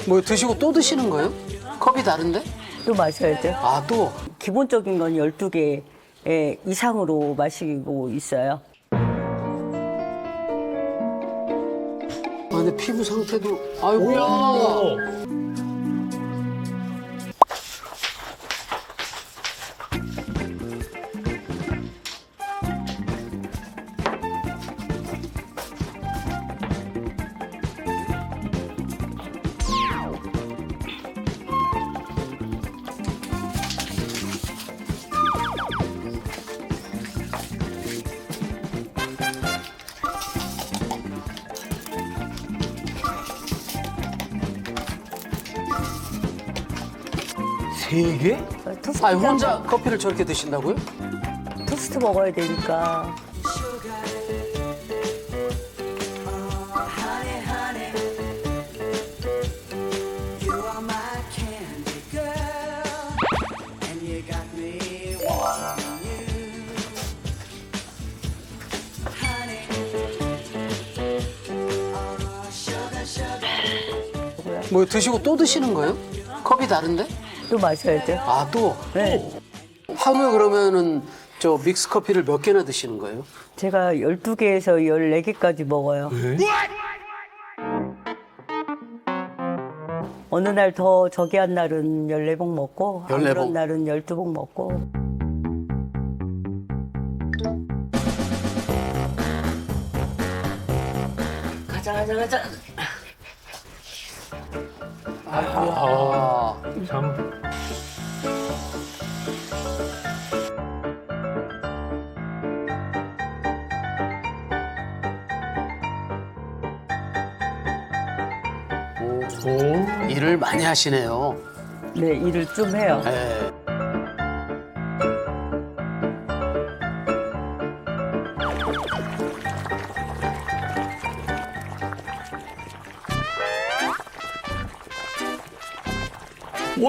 뭐 드시고 또 드시는 거예요? 컵이 다른데? 또 마셔야죠. 아, 또? 기본적인 건 12개 이상으로 마시고 있어요. 아, 근데 피부 상태도, 아이고야. 세 개? 토스트, 아, 혼자 커피를 저렇게 드신다고요? 토스트 먹어야 되니까. 뭐 드시고 또 드시는 거예요? 컵이 다른데? 또 마셔야죠. 아, 또? 네. 하루에 그러면은 저 믹스 커피를 몇 개나 드시는 거예요? 제가 12개에서 14개까지 먹어요. 어느 날 더 저기 한 날은 14봉 먹고, 안 14봉. 그런 날은 12봉 먹고. 가자. 아, 참. 오. 일을 많이 하시네요. 네, 일을 좀 해요. 네.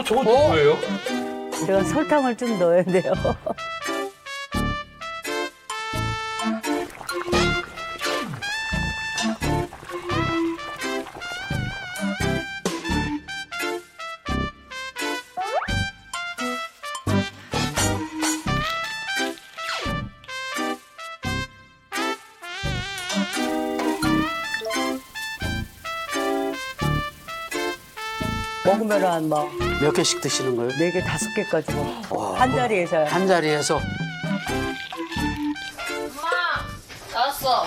저건 또 뭐예요? 제가 설탕을 좀 넣어야 돼요. 먹으면 몇 개씩 드시는 거예요? 4개, 5개까지 먹어. 한 자리에서요. 한 자리에서. 엄마 나왔어.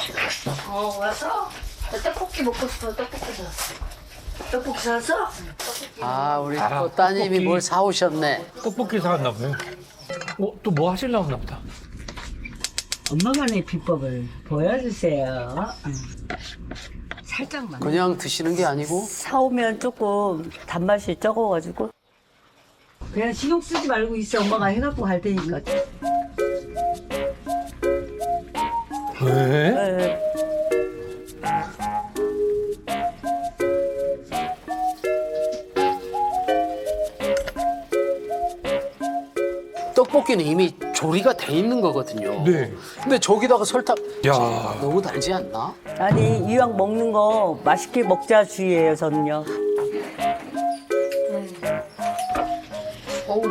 왔어? 나 떡볶이 먹고 싶어. 떡볶이 사왔어. 떡볶이 사왔어? 아, 우리 또 따님이 떡볶이. 뭘 사오셨네. 떡볶이 사왔나 보네. 또 뭐 하시려고 하나 보다. 엄마만의 비법을 보여주세요. 살짝만. 그냥 드시는 게 아니고 사오면 조금 단맛이 적어가지고. 그냥 신경 쓰지 말고 있어. 엄마가 해갖고 갈 테니까. 왜? 네. 떡볶이는 이미 조리가 돼 있는 거거든요. 네. 근데 저기다가 설탕 야. 너무 달지 않나? 아니, 이왕 먹는 거 맛있게 먹자 주의예요, 저는요. 어우.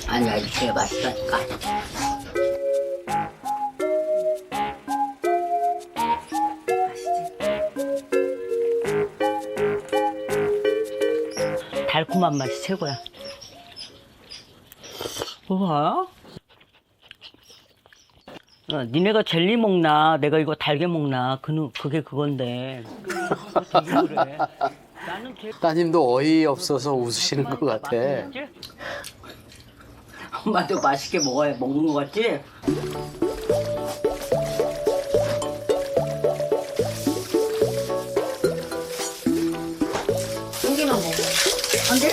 아니야 이게 맛있다니까. 달콤한 맛이 최고야. 뭐야? 니네가 젤리 먹나? 내가 이거 달게 먹나? 그게 그건데. 되게 그래. 나는 따님도 어이없어서 웃으시는 것 같아. 엄마도 맛있게 먹어야 먹는 거 같지? 여기만 먹어. 안 돼?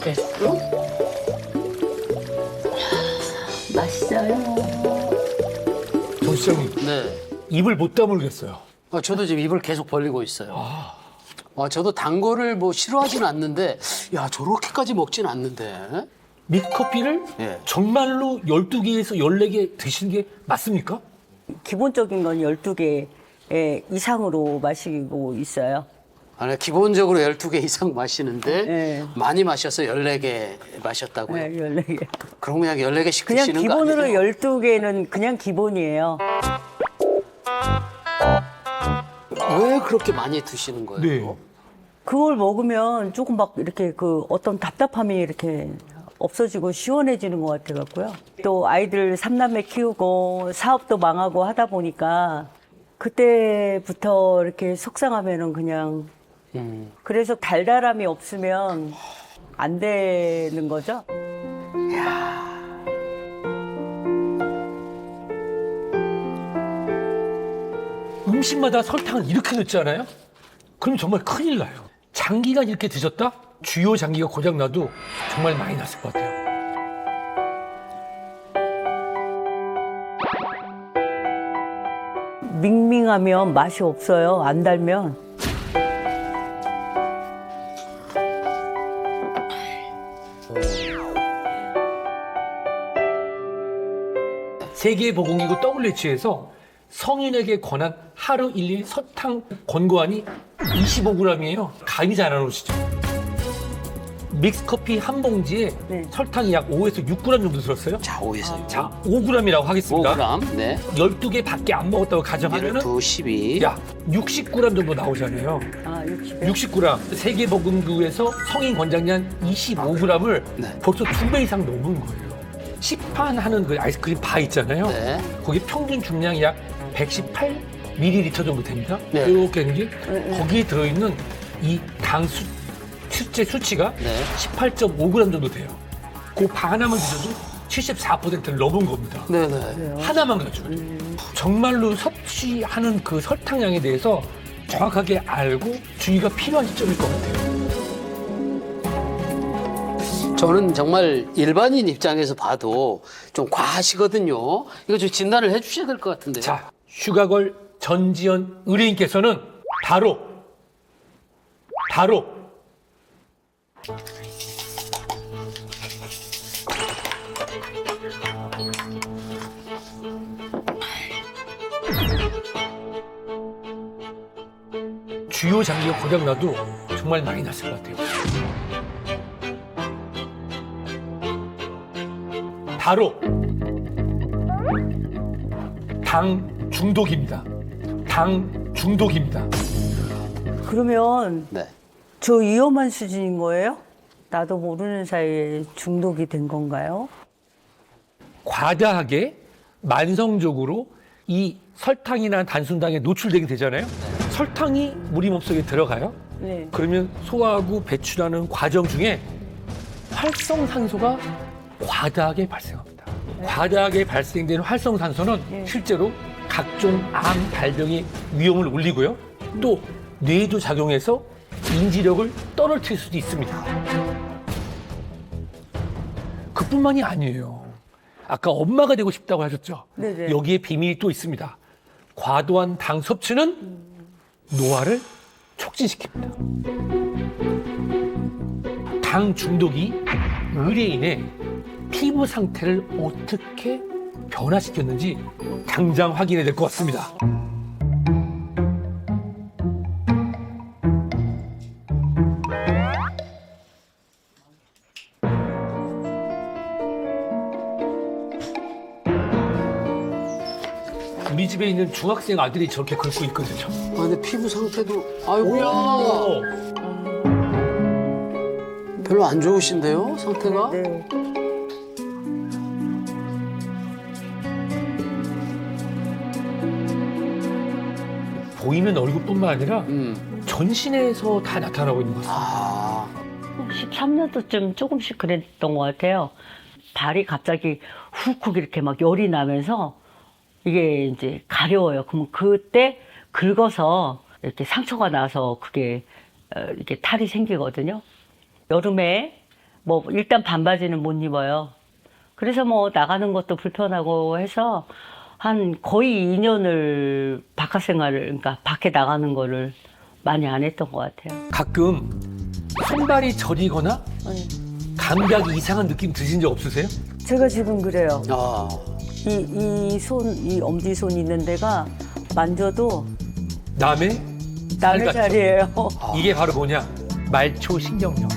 됐어? 맛있어요. 정 시장님 네. 입을 못 다물겠어요. 저도 지금 입을 계속 벌리고 있어요. 저도 단 거를 뭐 싫어하진 않는데, 야, 저렇게까지 먹진 않는데. 믹커피를 예. 정말로 12개에서 14개 드시는 게 맞습니까? 기본적인 건 12개 이상으로 마시고 있어요. 아니, 기본적으로 12개 이상 마시는데 네. 많이 마셔서 14개 마셨다고요? 네, 14개. 그럼 그냥 14개씩 그냥 드시는 거 기본으로 아니에요? 12개는 그냥 기본이에요. 왜 그렇게 많이 드시는 거예요? 네. 그걸 먹으면 조금 막 이렇게 그 어떤 답답함이 이렇게 없어지고 시원해지는 것 같아갖고요. 또 아이들 3남매 키우고 사업도 망하고 하다 보니까 그때부터 이렇게 속상하면은 그냥 그래서 달달함이 없으면 안 되는 거죠. 음식마다 설탕을 이렇게 넣잖아요? 그럼 정말 큰일 나요. 장기간 이렇게 드셨다? 주요 장기가 고장나도 정말 많이 났을 것 같아요. 밍밍하면 맛이 없어요. 안 달면. 세계보건기구 WHO에서 성인에게 권한 하루 1일 설탕 권고안이 25g이에요. 감이 잘 안 오시죠? 믹스커피 한 봉지에 네. 설탕이 약 5에서 6g 정도 들었어요. 자, 5에서 자, 5g이라고 하겠습니다. 5g. 네. 12개 밖에 안 먹었다고 가정하면은 12, 12. 약 60g 정도 나오잖아요. 아, 60. 60g. 세계보건기구에서 성인 권장량 25g을 네. 벌써 2배 이상 넘은 거예요. 시판하는 그 아이스크림 바 있잖아요. 네. 거기 평균 중량이 약 118ml 정도 됩니다. 네. 이렇게 있는 게 거기에 들어있는 이 당 수치 수치가 네. 18.5g 정도 돼요. 그 바 하나만 드셔도 74%를 넘은 겁니다. 네네. 하나만 가지고 정말로 섭취하는 그 설탕량에 대해서 정확하게 알고 주의가 필요한 시점일 것 같아요. 저는 정말 일반인 입장에서 봐도 좀 과하시거든요. 이거 좀 진단을 해 주셔야 될 것 같은데요. 자, 슈가걸 전지현 의뢰인께서는 바로 주요 장기가 고장나도 정말 많이 났을 것 같아요. 바로 당 중독입니다. 당 중독입니다. 그러면 네. 저 위험한 수준인 거예요? 나도 모르는 사이에 중독이 된 건가요? 과다하게 만성적으로 이 설탕이나 단순당에 노출되게 되잖아요. 설탕이 우리 몸속에 들어가요. 네. 그러면 소화하고 배출하는 과정 중에 활성산소가 과다하게 발생합니다. 과다하게 발생되는 활성산소는 실제로 각종 암 발병의 위험을 올리고요. 또 뇌에도 작용해서 인지력을 떨어뜨릴 수도 있습니다. 그뿐만이 아니에요. 아까 엄마가 되고 싶다고 하셨죠? 네네. 여기에 비밀이 또 있습니다. 과도한 당 섭취는 노화를 촉진시킵니다. 당 중독이 의뢰인의 피부 상태를 어떻게 변화시켰는지 당장 확인해야 될 것 같습니다. 우리 집에 있는 중학생 아들이 저렇게 긁고 있거든요. 아, 근데 피부 상태도 아이고야. 오! 별로 안 좋으신데요, 상태가? 네. 보이는 얼굴뿐만 아니라 음. 전신에서 다 나타나고 있는 것 같습니다. 아. 13년도쯤 조금씩 그랬던 것 같아요. 발이 갑자기 훅훅 이렇게 막 열이 나면서 이게 이제 가려워요. 그러면 그때 긁어서 이렇게 상처가 나서 그게 이렇게 탈이 생기거든요. 여름에 뭐 일단 반바지는 못 입어요. 그래서 뭐 나가는 것도 불편하고 해서 한 거의 2년을 바깥 생활을, 그러니까 밖에 나가는 거를 많이 안 했던 것 같아요. 가끔 손발이 저리거나 감각이 이상한 느낌 드신 적 없으세요? 제가 지금 그래요. 아. 이 엄지손 있는 데가 만져도 남의 남의 같죠? 자리예요. 이게 바로 뭐냐? 말초신경염.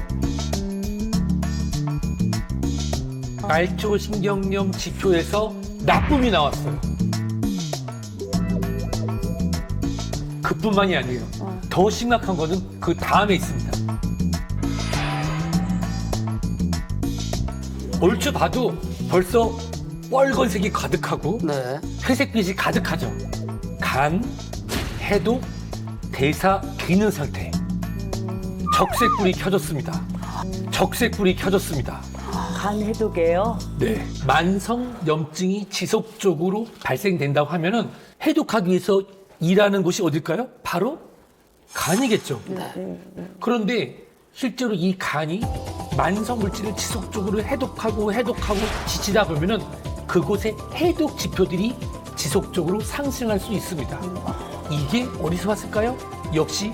말초신경염 지표에서 나쁨이 나왔어요. 그뿐만이 아니에요. 더 심각한 거는 그 다음에 있습니다. 얼추 봐도 벌써 빨간색이 가득하고 네. 회색빛이 가득하죠. 간, 해독, 대사 기능 상태. 적색불이 켜졌습니다. 적색불이 켜졌습니다. 간 해독이에요. 네. 만성 염증이 지속적으로 발생된다고 하면은 해독하기 위해서 일하는 곳이 어딜까요? 바로 간이겠죠. 그런데 실제로 이 간이 만성 물질을 지속적으로 해독하고 지치다 보면은 그곳의 해독 지표들이 지속적으로 상승할 수 있습니다. 이게 어디서 왔을까요? 역시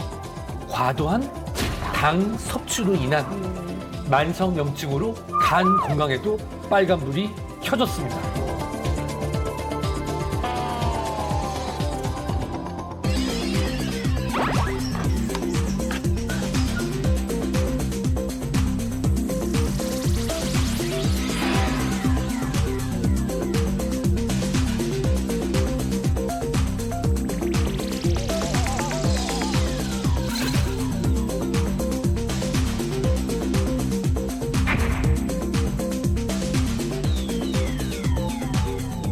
과도한 당 섭취로 인한 만성 염증으로 간 건강에도 빨간불이 켜졌습니다.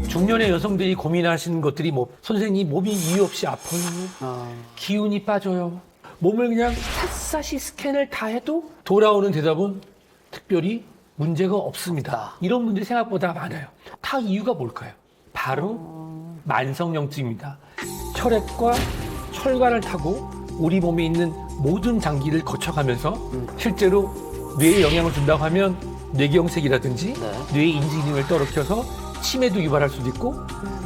중년의 여성들이 고민하시는 것들이 뭐 선생님 몸이 이유 없이 아파요. 기운이 빠져요. 몸을 그냥 샅샅이 스캔을 다 해도 돌아오는 대답은 특별히 문제가 없습니다. 이런 분들이 생각보다 많아요. 다 이유가 뭘까요? 바로 만성염증입니다. 혈액과 혈관을 타고 우리 몸에 있는 모든 장기를 거쳐가면서 실제로 뇌에 영향을 준다고 하면 뇌경색이라든지 뇌 인지 기능을 떨어뜨려서 치매도 유발할 수도 있고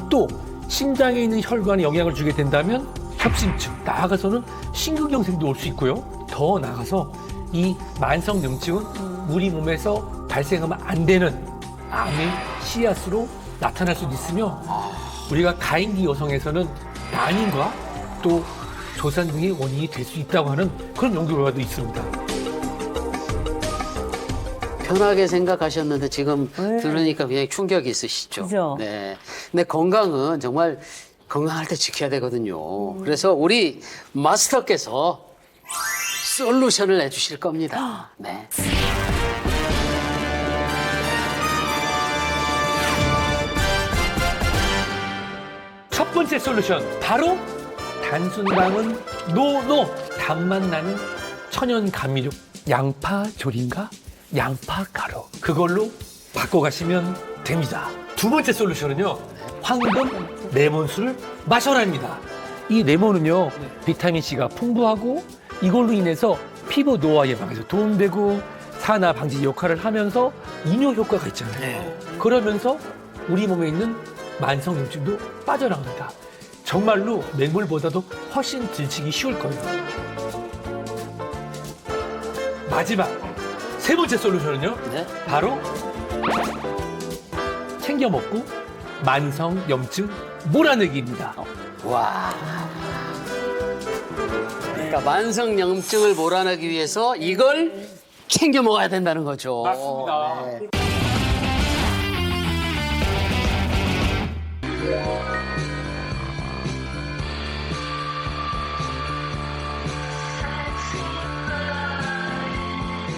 또 심장에 있는 혈관에 영향을 주게 된다면 협심증, 나아가서는 심근경색도 올 수 있고요. 더 나아가서 이 만성염증은 우리 몸에서 발생하면 안 되는 암의 씨앗으로 나타날 수도 있으며 우리가 가임기 여성에서는 난임과 또 조산 등의 원인이 될 수 있다고 하는 그런 연구 결과도 있습니다. 편하게 생각하셨는데 지금 들으니까 굉장히 충격이 있으시죠. 그죠. 네. 근데 건강은 정말 건강할 때 지켜야 되거든요. 그래서 우리 마스터께서 솔루션을 내주실 겁니다. 네. 첫 번째 솔루션 바로 단순당은 노 단맛 나는 천연 감미료 양파조림과 양파가루 그걸로 바꿔가시면 됩니다. 두 번째 솔루션은요 황금 레몬수를 마셔라입니다. 이 레몬은요 비타민C가 풍부하고 이걸로 인해서 피부 노화 예방에서 도움되고 산화 방지 역할을 하면서 이뇨 효과가 있잖아요. 그러면서 우리 몸에 있는 만성염증도 빠져나갑니다. 정말로 맹물보다도 훨씬 들치기 쉬울 거예요. 마지막 세 번째 솔루션은요. 네. 바로 챙겨 먹고 만성염증 몰아내기입니다. 와. 그러니까 만성염증을 몰아내기 위해서 이걸 챙겨 먹어야 된다는 거죠. 맞습니다. 네.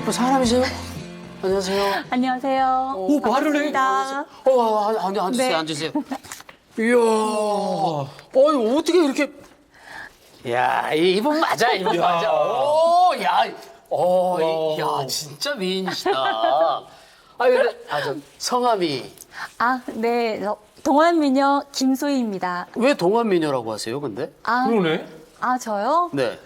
뭐 사람이세요? 안녕하세요. 안녕하세요. 오, 말을 해. 반갑습니다. 앉으세요, 네. 앉으세요. 이야, 어이, 어떻게 이렇게. 야, 이분 맞아, 이분 맞아. 오, 야, 야, 진짜 미인이시다. 근데, 저, 성함이. 네. 저 동안미녀 김소희입니다. 왜 동안미녀라고 하세요, 근데? 그러네. 저요? 네.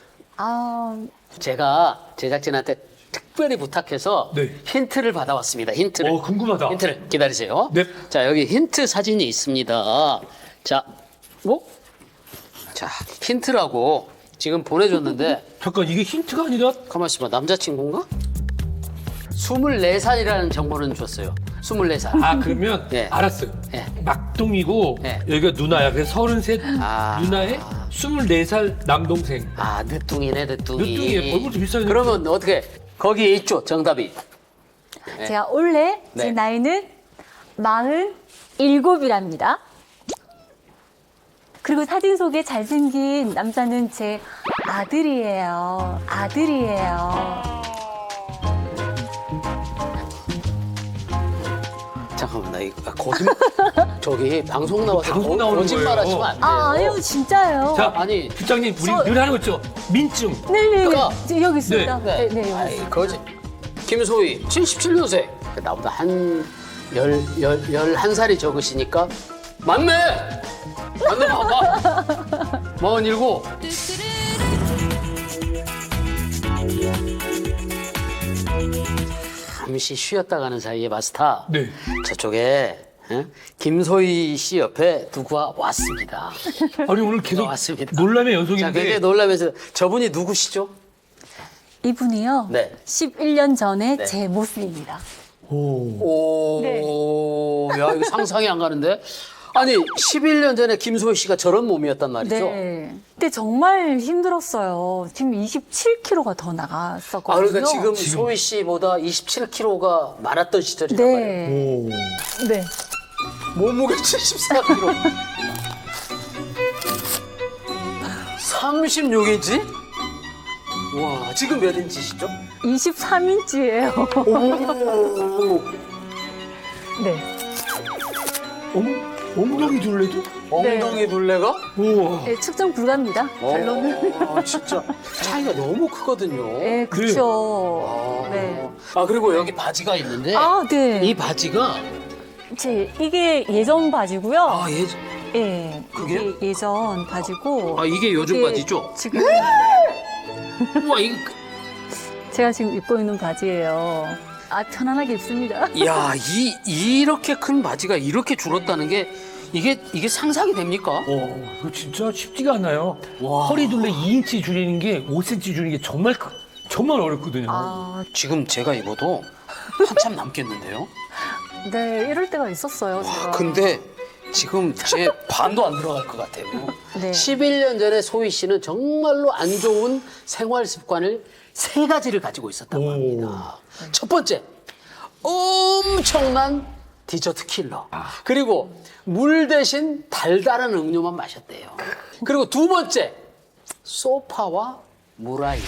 제가 제작진한테 특별히 부탁해서 네. 힌트를 받아왔습니다. 힌트를. 궁금하다. 힌트를 기다리세요. 네. 자, 여기 힌트 사진이 있습니다. 자, 자, 힌트라고 지금 보내줬는데, 잠깐 이게 힌트가 아니라 가만 있어봐. 남자친구인가? 24살이라는 정보는 줬어요. 24살. 아 그러면 예. 알았어요. 예. 막둥이고 예. 여기가 누나야. 그래서 33 아. 누나의 24살 남동생. 아, 늦둥이네, 늦둥이. 늦둥이 얼굴도 비싸게 그러면 어떻게, 거기에 있죠, 정답이. 네. 제가 원래 네. 제 나이는 47이랍니다. 그리고 사진 속에 잘생긴 남자는 제 아들이에요. 아들이에요. 잠깐만, 나 이거 거짓말. 저기 방송 나와서 방송 나오는 거짓말 거예요. 하시면 안 돼요. 아, 아니요, 진짜예요. 자, 아니, 부장님 우리 저- 늘 하는 거 있죠. 민증. 네네. 그거. 여기 있습니다. 네. 네, 여기 아이, 있습니다. 거짓. 김소희, 77년생. 나보다 한 11살이 적으시니까. 맞네! 맞네, 봐봐. 47. 잠시 쉬었다 가는 사이에 마스터. 네. 저쪽에 김소희 씨 옆에 누구와 왔습니다. 아니 오늘 계속 왔습니다. 논란의 자, 연속인데. 굉장히 놀라면서 저분이 누구시죠? 이분이요. 네. 11년 전에 네. 제 모습입니다. 오. 오, 야, 이거 상상이 안 가는데? 아니, 11년 전에 김소희 씨가 저런 몸이었단 말이죠? 네. 근데 정말 힘들었어요. 지금 27kg가 더 아, 나갔었거든요. 그러니까 지금 소희 씨보다 27kg가 많았던 시절이란 말이에요? 네. 오. 네. 몸무게 74kg. 36인치? 와, 지금 몇 인치시죠? 23인치예요. 오, 네. 엉덩이 둘레도? 엉덩이 둘레가? 우와. 네, 측정 불가입니다. 결론은. 진짜 차이가 너무 크거든요. 네, 그렇죠. 아, 네. 아, 그리고 여기 바지가 있는데 아, 네. 이 바지가 이게 예전 바지고요. 아, 예. 예. 그게? 이게 예전 바지고. 아, 이게 요즘 이게 바지죠? 지금 우와, 이거 제가 지금 입고 있는 바지예요. 아, 편안하게 입습니다. 야, 이렇게 큰 바지가 이렇게 줄었다는 게 이게 상상이 됩니까? 이거 진짜 쉽지가 않아요. 와. 허리 둘레 2인치 줄이는 게 5cm 줄이는 게 정말 어렵거든요. 아, 지금 제가 입어도 한참 남겠는데요? 네, 이럴 때가 있었어요. 제가. 근데 지금 제 반도 안 들어갈 것 같아요. 네. 11년 전에 소희 씨는 정말로 안 좋은 생활 습관을 3가지를 가지고 있었다고 오. 합니다. 첫 번째, 엄청난 디저트 킬러. 그리고 물 대신 달달한 음료만 마셨대요. 그리고 두 번째, 소파와 물알리지.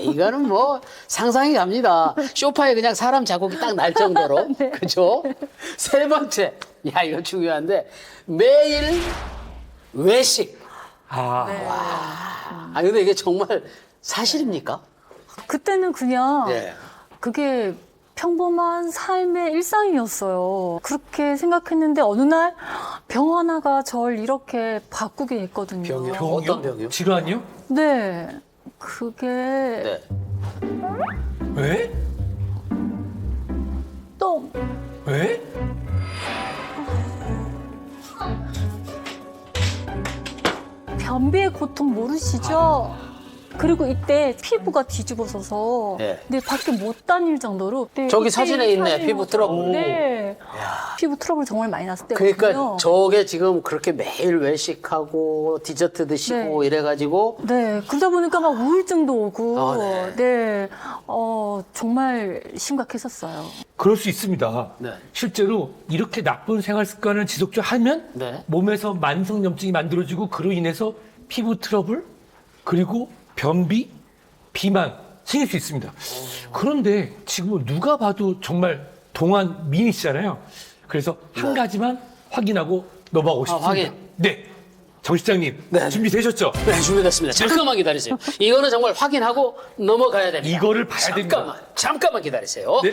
이거는 뭐 상상이 갑니다. 소파에 그냥 사람 자국이 딱 날 정도로. 그죠? 세 번째, 야, 이거 중요한데, 매일 외식. 아, 근데 이게 정말 사실입니까? 그때는 그냥 예. 그게 평범한 삶의 일상이었어요. 그렇게 생각했는데 어느 날 병 하나가 절 이렇게 바꾸게 했거든요. 병이요? 병이요? 어떤 병이요? 질환이요? 네. 그게 네. 왜? 똥. 왜? 변비의 고통 모르시죠? 그리고 이때 피부가 뒤집어져서 네. 네, 밖에 못 다닐 정도로 네, 저기 이때 사진에 있네, 사진이 피부 트러블. 네. 피부 트러블 정말 많이 났을 그러니까 때거든요. 저게 지금 그렇게 매일 외식하고 디저트 드시고 네. 이래가지고 네, 그러다 보니까 막 우울증도 오고, 아, 네. 네, 정말 심각했었어요. 그럴 수 있습니다. 네. 실제로 이렇게 나쁜 생활 습관을 지속적으로 하면 네. 몸에서 만성염증이 만들어지고 그로 인해서 피부 트러블 그리고 변비, 비만 생길 수 있습니다. 그런데 지금 누가 봐도 정말 동안 미인이시잖아요. 그래서 한 가지만 확인하고 넘어가고 싶습니다. 확인. 네. 정 실장님 네. 준비되셨죠? 네, 준비됐습니다. 잠깐만 기다리세요. 이거는 정말 확인하고 넘어가야 됩니다. 이거를 봐야 됩니다. 잠깐만 기다리세요. 네.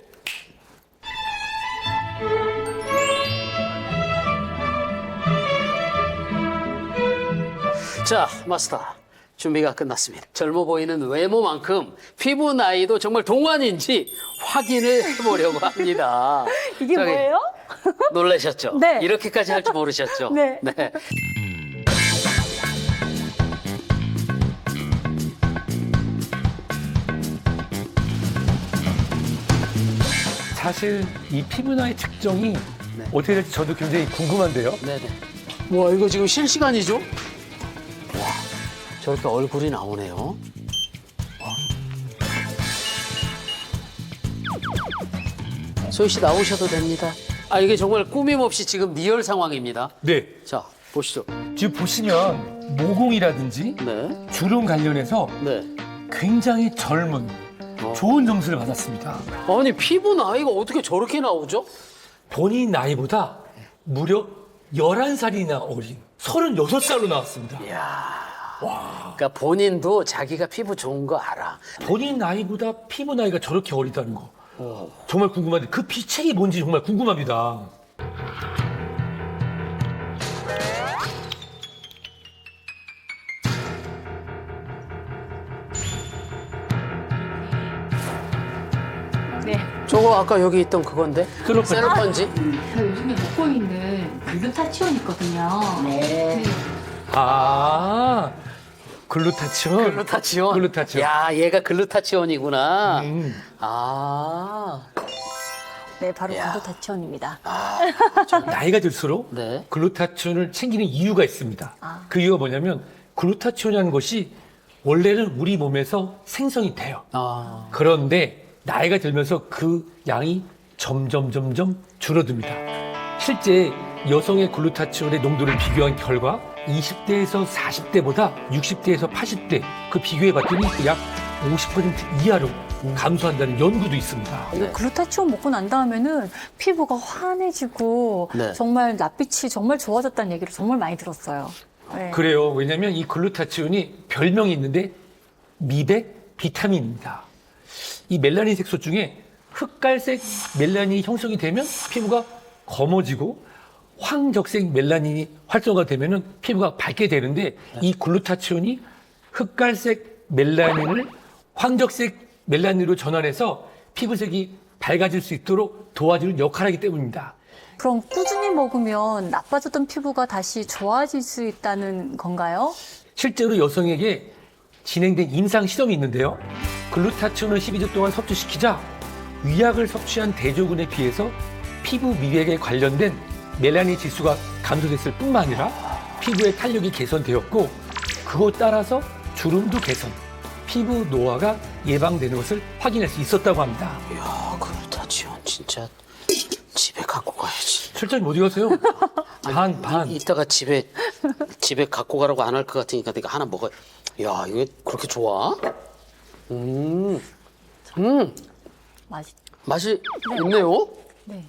자, 마스터. 준비가 끝났습니다. 젊어 보이는 외모만큼 피부 나이도 정말 동안인지 확인을 해보려고 합니다. 이게 저기, 뭐예요? 놀라셨죠? 네. 이렇게까지 할 줄 모르셨죠? 네. 사실 이 피부나이 측정이 어떻게 될지 저도 굉장히 궁금한데요. 네네. 와, 이거 지금 실시간이죠? 와, 저렇게 얼굴이 나오네요. 소희 씨 나오셔도 됩니다. 아, 이게 정말 꾸밈 없이 지금 리얼 상황입니다. 네, 자, 보시죠. 지금 보시면 모공이라든지 네. 주름 관련해서 네. 굉장히 젊은 좋은 점수를 받았습니다. 아니, 피부 나이가 어떻게 저렇게 나오죠? 본인 나이보다 무려 11살이나 어린 36살로 나왔습니다. 그러니까 본인도 자기가 피부 좋은 거 알아. 본인 나이보다 피부 나이가 저렇게 어리다는 거 정말 궁금한데 그 비책이 뭔지 정말 궁금합니다. 네. 저거 아까 여기 있던 그건데? 셀로펀지? 저 요즘에 먹고 있는 글루타치온 있거든요. 네. 아, 글루타치온. 글루타치온? 글루타치온. 야, 얘가 글루타치온이구나. 음. 아. 네, 바로 야. 글루타치온입니다. 나이가 들수록 네. 글루타치온을 챙기는 이유가 있습니다. 그 이유가 뭐냐면 글루타치온이라는 것이 원래는 우리 몸에서 생성이 돼요. 아. 그런데 나이가 들면서 그 양이 점점 줄어듭니다. 실제 여성의 글루타치온의 농도를 비교한 결과 20대에서 40대보다 60대에서 80대 그 비교해 봤더니 약 50% 이하로 감소한다는 연구도 있습니다. 이거 글루타치온 먹고 난 다음에는 피부가 환해지고 네. 정말 낯빛이 정말 좋아졌다는 얘기를 정말 많이 들었어요. 네. 그래요. 왜냐하면 이 글루타치온이 별명이 있는데 미백 비타민입니다. 이 멜라닌 색소 중에 흑갈색 멜라닌이 형성이 되면 피부가 검어지고 황적색 멜라닌이 활성화가 되면 피부가 밝게 되는데 이 글루타치온이 흑갈색 멜라닌을 황적색 멜라닌으로 전환해서 피부색이 밝아질 수 있도록 도와주는 역할을 하기 때문입니다. 그럼 꾸준히 먹으면 나빠졌던 피부가 다시 좋아질 수 있다는 건가요? 실제로 여성에게 진행된 임상 실험이 있는데요. 글루타치온을 12주 동안 섭취시키자 위약을 섭취한 대조군에 비해서 피부 미백에 관련된 멜라닌 지수가 감소됐을 뿐만 아니라 피부의 탄력이 개선되었고 그것 따라서 주름도 개선, 피부 노화가 예방되는 것을 확인할 수 있었다고 합니다. 야, 글루타치온 진짜 집에 갖고 가야지. 출장이 어디 가세요? 반. 이따가 집에 갖고 가라고 안 할 것 같으니까 내가 하나 먹어. 야, 이게 그렇게 좋아? 맛이 있네요. 네.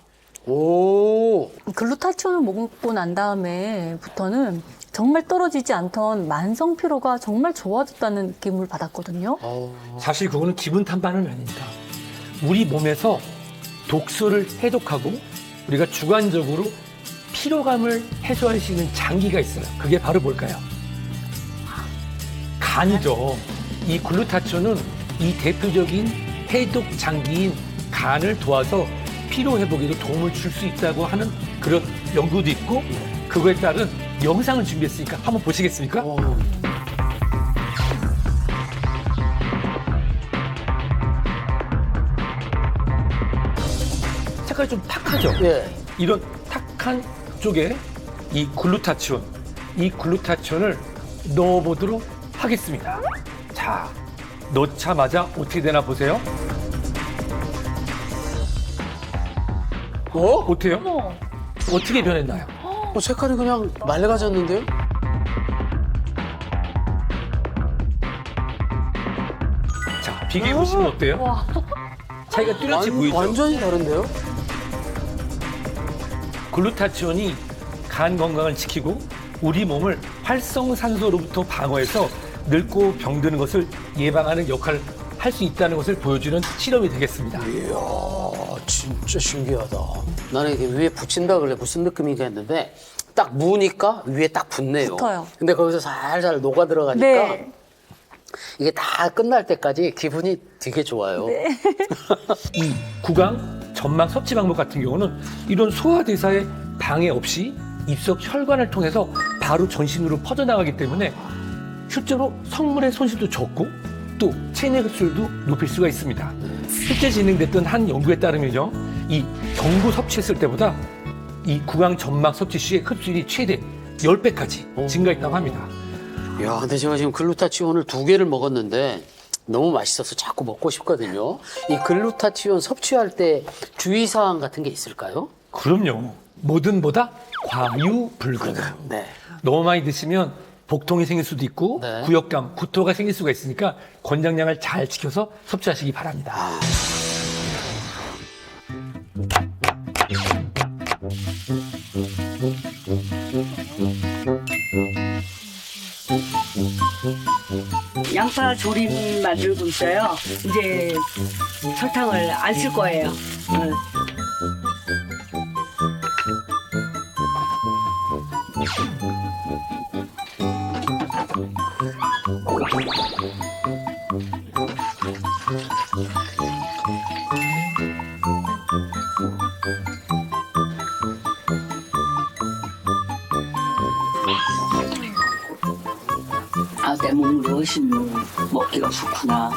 오. 글루타치온을 먹고 난 다음에부터는 정말 떨어지지 않던 만성 피로가 정말 좋아졌다는 느낌을 받았거든요. 사실 그거는 기분 탓만은 아닙니다. 우리 몸에서 독소를 해독하고 우리가 주관적으로 피로감을 해소할 수 있는 장기가 있어요. 그게 바로 뭘까요? 간이죠. 이 글루타치온은 이 대표적인 해독 장기인 간을 도와서 피로 회복에도 도움을 줄 수 있다고 하는 그런 연구도 있고 그거에 따른 영상을 준비했으니까 한번 보시겠습니까? 색깔이 좀 탁하죠? 예. 이런 탁한 쪽에 이 글루타치온, 이 글루타치온을 넣어보도록 하겠습니다. 자, 넣자마자 어떻게 되나 보세요. 어때요? 어떻게 변했나요? 색깔이 그냥 맑아졌는데요? 자, 비교해 보시면 어때요? 차이가 뚜렷이 보이죠? 완전히 다른데요? 글루타치온이 간 건강을 지키고 우리 몸을 활성산소로부터 방어해서 늙고 병드는 것을 예방하는 역할을 할 수 있다는 것을 보여주는 실험이 되겠습니다. 이야, 진짜 신기하다. 나는 이게 위에 붙인다 그래 무슨 느낌인가 했는데 딱 무니까 위에 딱 붙네요. 붙어요. 근데 거기서 살살 녹아 들어가니까 네. 이게 다 끝날 때까지 기분이 되게 좋아요. 이 구강, 점막 섭취 방법 같은 경우는 이런 소화대사에 방해 없이 입속 혈관을 통해서 바로 전신으로 퍼져나가기 때문에 실제로 성분의 손실도 적고 또 체내 흡수율도 높일 수가 있습니다. 실제 진행됐던 한 연구에 따르면요, 이 경구 섭취했을 때보다 이 구강 점막 섭취 시에 흡수율이 최대 10배까지 증가했다고 합니다. 야, 근데 제가 지금 글루타치온을 2개를 먹었는데 너무 맛있어서 자꾸 먹고 싶거든요. 이 글루타치온 섭취할 때 주의사항 같은 게 있을까요? 그럼요. 뭐든보다 과유불급. 네. 너무 많이 드시면 복통이 생길 수도 있고 네. 구역감, 구토가 생길 수가 있으니까 권장량을 잘 지켜서 섭취하시기 바랍니다. 양파 조림 만들고 있어요. 이제 설탕을 안 쓸 거예요. 아, 내 몸으로 훨씬 먹기가 좋구나.